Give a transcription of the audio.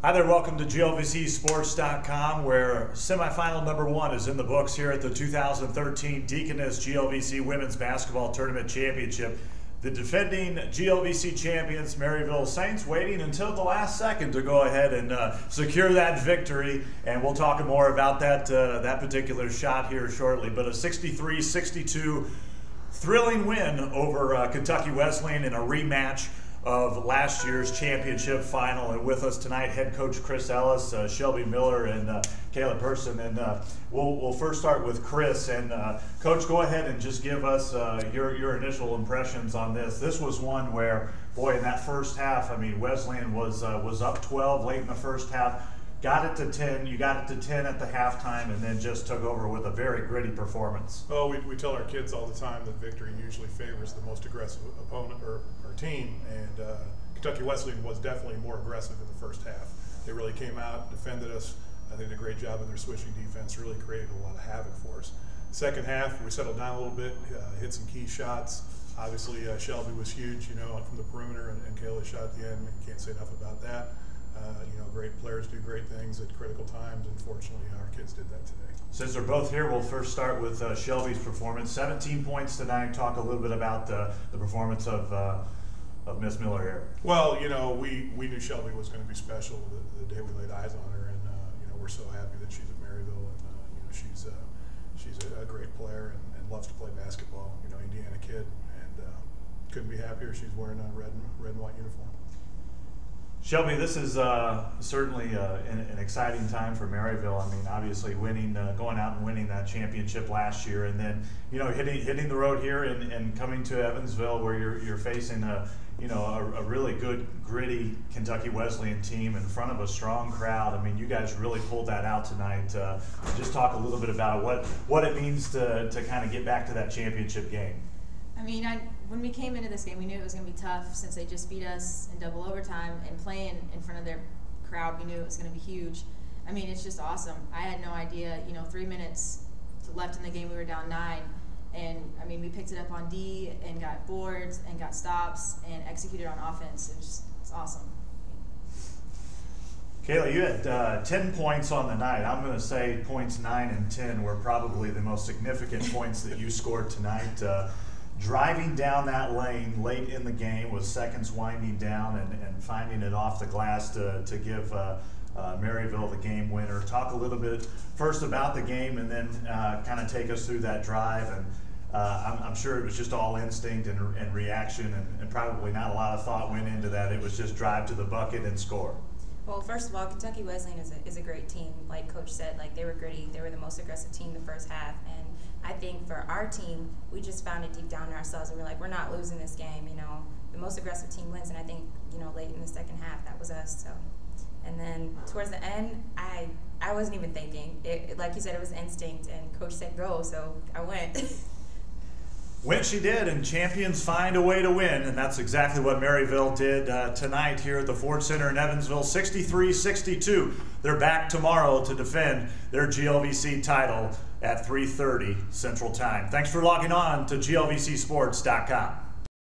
Hi there, welcome to GLVCsports.com, where semifinal number 1 is in the books here at the 2013 Deaconess GLVC Women's Basketball Tournament Championship. The defending GLVC champions, Maryville Saints, waiting until the last second to go ahead and secure that victory, and we'll talk more about that particular shot here shortly. But a 63-62 thrilling win over Kentucky Wesleyan in a rematch of last year's championship final. And with us tonight, head coach Chris Ellis, Shelby Miller, and Kayla Person. And we'll first start with Chris. And Coach, go ahead and just give us your initial impressions on this. This was one where, boy, in that first half, I mean, Wesleyan was up 12 late in the first half. Got it to 10, you got it to 10 at the halftime, and then just took over with a very gritty performance. Well, we tell our kids all the time that victory usually favors the most aggressive opponent or team, and Kentucky Wesleyan was definitely more aggressive in the first half. They really came out, defended us. I think did a great job in their switching defense, really created a lot of havoc for us. Second half, we settled down a little bit, hit some key shots. Obviously, Shelby was huge, from the perimeter, and Kayla shot at the end. You can't say enough about that. Great players do great things at critical times, and fortunately our kids did that today. Since they're both here, we'll first start with Shelby's performance. 17 points tonight. Talk a little bit about the performance of Miss Miller here. Well, we knew Shelby was going to be special the day we laid eyes on her, and we're so happy that she's at Maryville, and she's a great player and loves to play basketball. Indiana kid, and couldn't be happier. She's wearing a red and white uniform. Shelby, this is certainly an exciting time for Maryville. I mean, obviously going out and winning that championship last year, and then hitting the road here and coming to Evansville, where you're facing a really good, gritty Kentucky Wesleyan team in front of a strong crowd. I mean, you guys really pulled that out tonight. Just talk a little bit about what it means to kind of get back to that championship game. I mean, when we came into this game, we knew it was going to be tough since they just beat us in double overtime, and playing in front of their crowd, we knew it was going to be huge. I mean, it's just awesome. I had no idea, 3 minutes left in the game, we were down 9, and I mean, we picked it up on D and got boards and got stops and executed on offense. It's awesome. Kayla, you had 10 points on the night. I'm going to say points 9 and 10 were probably the most significant points that you scored tonight. Driving down that lane late in the game with seconds winding down and finding it off the glass to give Maryville the game winner. Talk a little bit first about the game, and then kind of take us through that drive. And I'm sure it was just all instinct and reaction, and probably not a lot of thought went into that. It was just drive to the bucket and score. Well, first of all, Kentucky Wesleyan is a great team. Like Coach said, they were gritty. They were the most aggressive team the first half, and I think for our team, we just found it deep down in ourselves, and we're like, we're not losing this game. The most aggressive team wins, and I think late in the second half, that was us. So, and then towards the end, I wasn't even thinking. Like you said, it was instinct, and Coach said go, so I went. Win she did, and champions find a way to win, and that's exactly what Maryville did tonight here at the Ford Center in Evansville, 63-62. They're back tomorrow to defend their GLVC title at 3:30 Central Time. Thanks for logging on to GLVCsports.com.